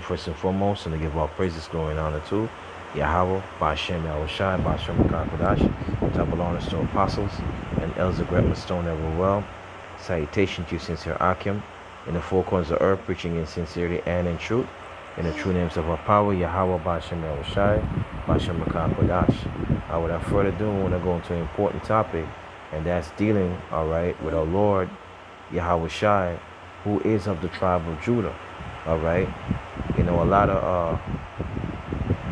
First and foremost, and to give all praises, glory, and honor to Yahweh, Ba'ashem Yahushai, Ba'ashem Kodash, double honors to apostles, and elders of great stone that were well. Salutation to you, sincere Akim, in the four corners of the earth, preaching in sincerity and in truth, in the true names of our power, Yahweh, Ba'ashem Yahushai, Ba'ashem Kodash. Without further ado, I want to go into an important topic, and that's dealing, with our Lord, Yahweh Shai, who is of the tribe of Judah. A lot of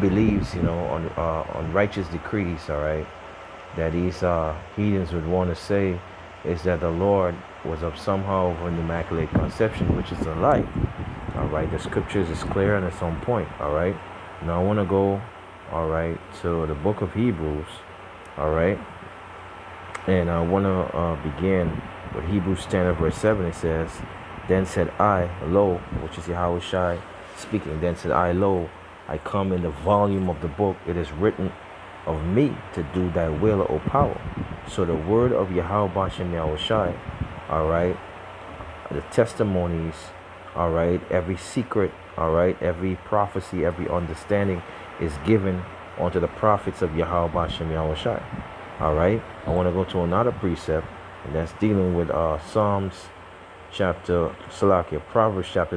beliefs, on righteous decrees, that these heathens would want to say is that the Lord was of somehow of an immaculate conception, which is a lie. The scriptures is clear and it's on point. Now I want to go, to the book of Hebrews, and I want to begin with Hebrews 10 verse 7. It says, "Then said I, lo," which is Yahweh Shai speaking. "Then said I, lo, I come in the volume of the book. It is written of me to do thy will, O power." So the word of Yahweh Bashem Yahweh Shai, the testimonies, every secret, every prophecy, every understanding is given unto the prophets of Yahweh Bashem Yahweh Shai. I want to go to another precept, and that's dealing with Proverbs chapter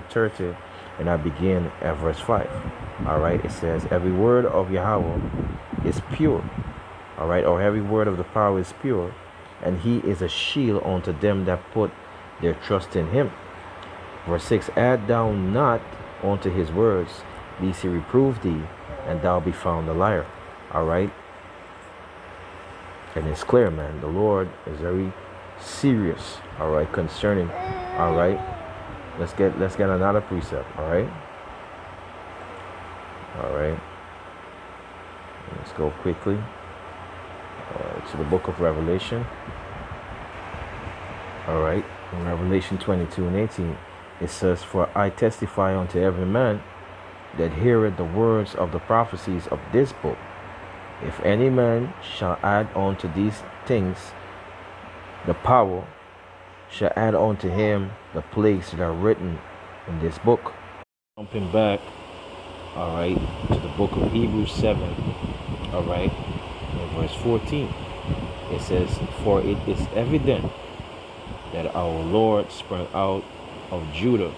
30, and I begin at verse 5. It says, "Every word of Yahweh is pure, or every word of the power is pure, and he is a shield unto them that put their trust in him." Verse 6, "Add thou not unto his words, lest he reprove thee, and thou be found a liar." And it's clear, man, the Lord is very serious, concerning, let's get another precept. Let's go quickly to the book of Revelation. In Revelation 22 and 18, it says, "For I testify unto every man that heareth the words of the prophecies of this book. If any man shall add unto these things, the power shall add unto him the plagues that are written in this book." Jumping back, to the book of Hebrews 7, in verse 14, it says, "For it is evident that our Lord sprang out of Judah,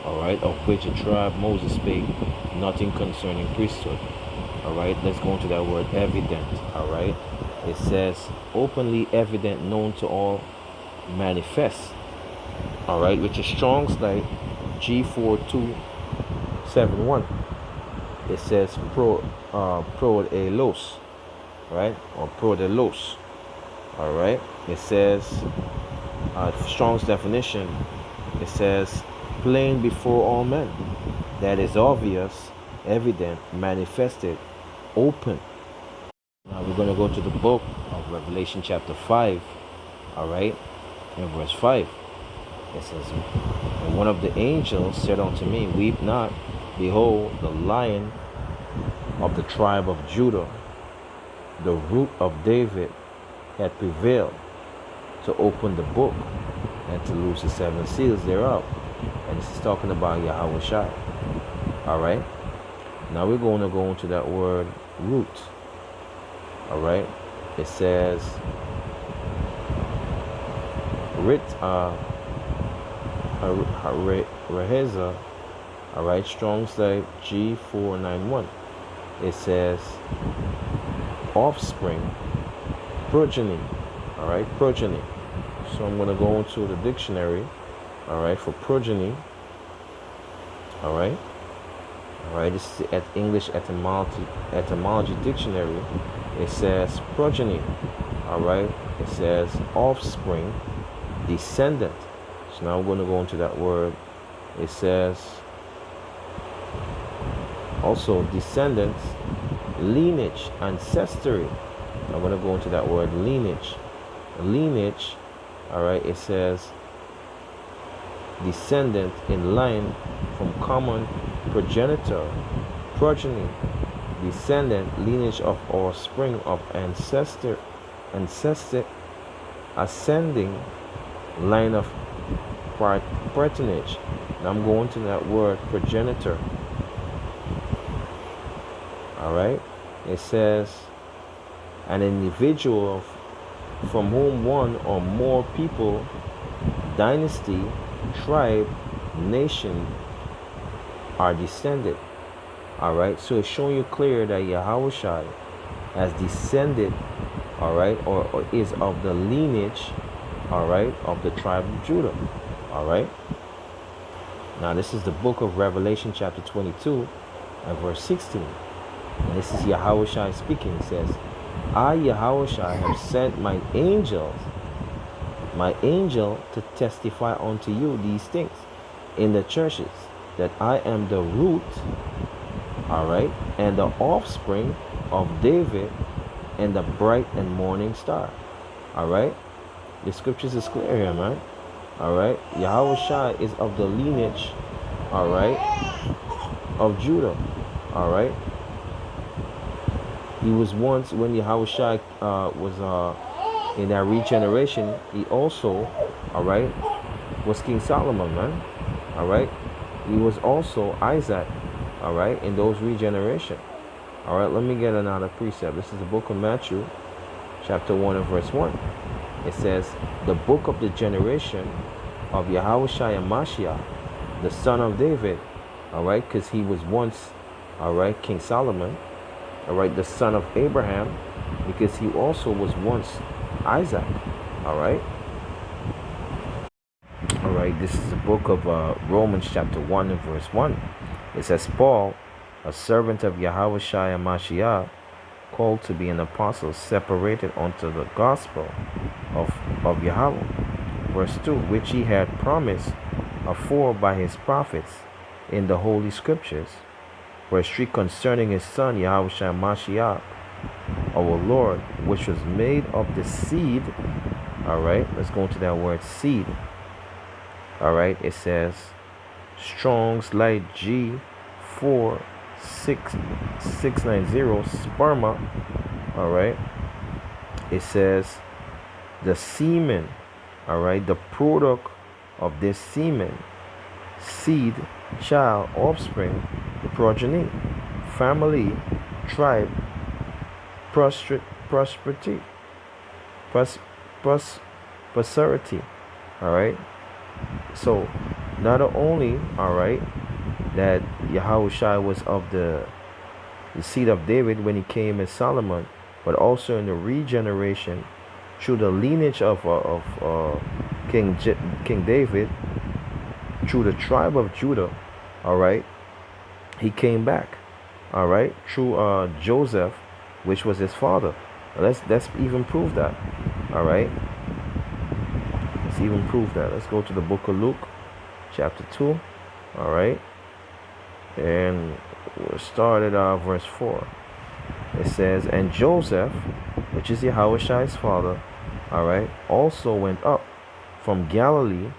of which a tribe Moses spake nothing concerning priesthood." Let's go into that word evident. It says openly, evident, known to all, manifest. Which is Strong's like G4271. It says prodelos, or prodelos. It says Strong's definition. It says plain before all men. That is obvious, evident, manifested, open. Now we're going to go to the book of Revelation chapter 5, in verse 5. It says, "And one of the angels said unto me, Weep not, behold, the Lion of the tribe of Judah, the root of David, had prevailed to open the book and to loose the seven seals thereof." And this is talking about Yahweh Shai. Now we're going to go into that word root. It says Reheza, Strong's like G491. It says offspring, progeny, progeny. So I'm going to go into the dictionary, for progeny, this is at English etymology dictionary. It says progeny, it says offspring, descendant. So now I'm going to go into that word. It says also descendants, lineage, ancestry. I'm going to go into that word lineage. Lineage, it says descendant in line from common progenitor, progeny, descendant, lineage of offspring of ancestor, ascending line of patronage, Now I'm going to that word progenitor. All right. It says an individual from whom one or more people, dynasty, tribe, nation are descended. All right. So it's showing you clear that Yahushua has descended, all right, or is of the lineage, all right, of the tribe of Judah. All right. Now this is the book of Revelation chapter 22 and verse 16. And this is Yahushua speaking. It says, I, Yahushua, have sent my angel to testify unto you these things in the churches, that I am the root, all right, and the offspring of David and the bright and morning star. All right. The scriptures is clear here, man. All right. Yahushua is of the lineage, all right, of Judah. All right. He was once, when Yahushua was in that regeneration, he also, all right, was King Solomon, man. All right. He was also Isaac, all right, in those regeneration. All right, let me get another precept. This is the book of Matthew, chapter 1 and verse 1. It says, the book of the generation of Yahushua Mashiach, the son of David, all right, because he was once, all right, King Solomon, all right, the son of Abraham, because he also was once Isaac, all right. All right, this is the book of Romans chapter 1 and verse 1. It says, Paul, a servant of Yahushua Mashiach, called to be an apostle, separated unto the gospel of Yahweh. Verse 2, which he had promised afore by his prophets in the holy scriptures. Verse 3, concerning his son Yahushua Mashiach, our Lord, which was made of the seed. All right, let's go into that word seed. All right, it says Strong's Light G 4690 sperma. All right, it says the semen, all right, the product of this semen, seed, child, offspring, progeny, family, tribe, prosperity, posterity. All right. So not only, all right, that Yahushua was of the seed of David when he came as Solomon, but also in the regeneration through the lineage of King David, through the tribe of Judah, all right, he came back, all right, through Joseph, which was his father. Let's even prove that, all right. Let's even prove that. Let's go to the book of Luke, chapter 2, all right, and we'll start at verse 4. It says, and Joseph, which is Yahushua's father, all right, also went up from Galilee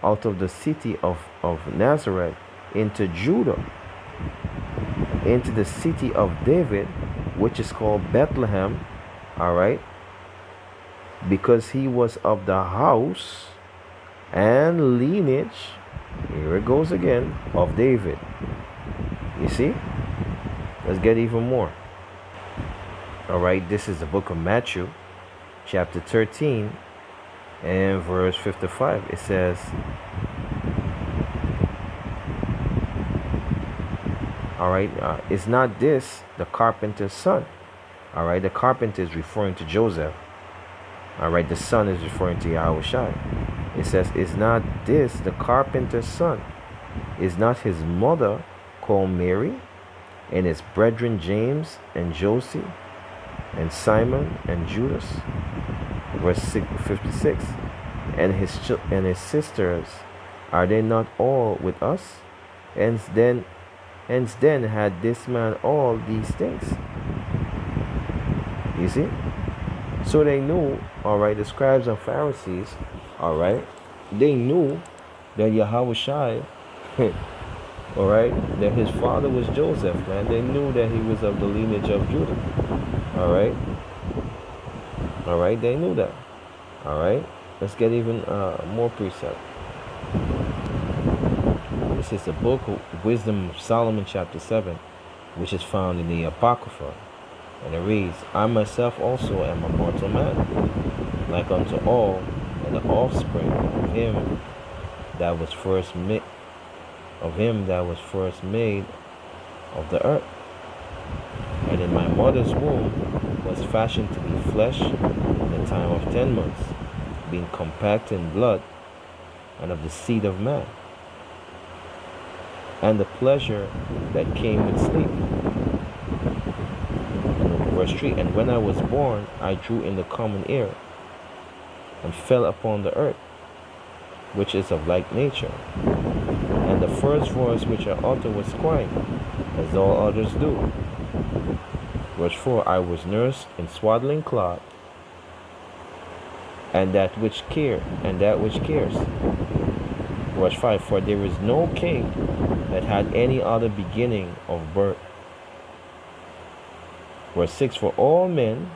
out of the city of Nazareth into Judah, into the city of David, which is called Bethlehem, all right, because he was of the house and lineage, here it goes again, of David. You see? Let's get even more. All right, this is the book of Matthew, chapter 13 and verse 55. It says, all right, is not this the carpenter's son? All right, the carpenter is referring to Joseph. All right, the son is referring to Yahushua. It says, is not this the carpenter's son? Is not his mother called Mary, and his brethren James and Josie and Simon and Judas? Verse 56. And his sisters, are they not all with us? Hence then had this man all these things. You see? So they knew, all right, the scribes and Pharisees, all right, they knew that Yahushua, all right, that his father was Joseph, man. They knew that he was of the lineage of Judah, all right. All right, they knew that. All right, let's get even more precept. This is the book of Wisdom of Solomon, chapter 7, which is found in the Apocrypha. And it reads, I myself also am a mortal man, like unto all, and the offspring of him that was first made of the earth. And in my mother's womb was fashioned to be flesh in the time of 10 months, being compact in blood, and of the seed of man, and the pleasure that came with sleep. And verse 3, and when I was born, I drew in the common ear, and fell upon the earth, which is of like nature. And the first voice which I uttered was crying, as all others do. Verse 4, I was nursed in swaddling cloth, and that which cares. Verse 5, for there is no king that had any other beginning of birth. Verse 6, for all men,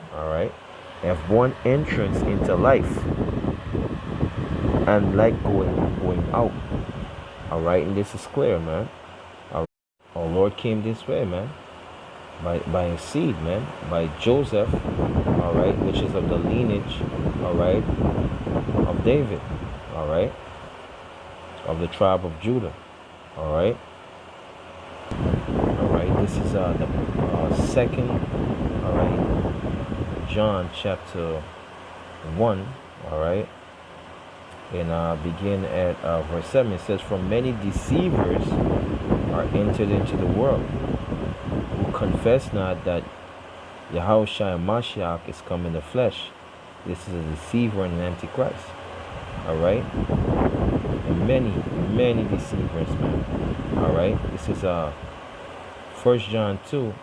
have one entrance into life, and like going out. And this is clear, man. Our Lord came this way, man. By his seed, man. By Joseph, which is of the lineage, of David, of the tribe of Judah, This is the second, John chapter 1, and begin at verse 7. It says, for many deceivers are entered into the world, who confess not that Yahushua Mashiach is come in the flesh. This is a deceiver and an antichrist. And many deceivers, man. This is 1 John 2,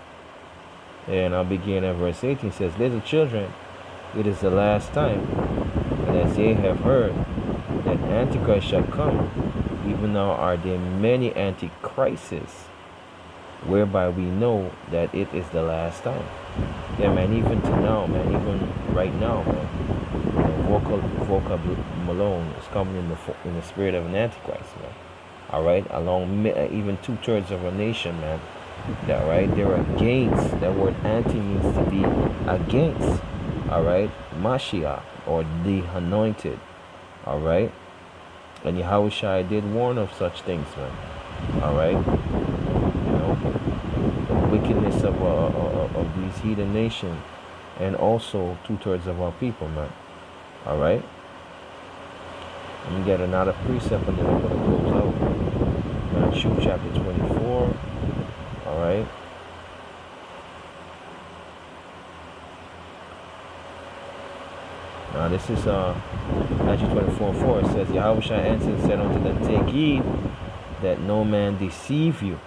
and I'll begin at verse 18. It says, little children, it is the last time, and as ye have heard that Antichrist shall come, even now are there many antichrists, whereby we know that it is the last time. Yeah, man, even to now, man, even right now, man, Vocal Malone is coming in the spirit of an antichrist, man. Along even 2/3 of a nation, man. They're against. That word anti means to be against. Mashiach, or the anointed. And Yahushua did warn of such things, man. The wickedness of these heathen nations, and also 2/3 of our people, man. Let me get another precept, and then we're going to close out. Matthew chapter 24. Now this is Matthew 24:4. It says, Yahushua answered and said unto them, take heed that no man deceive you.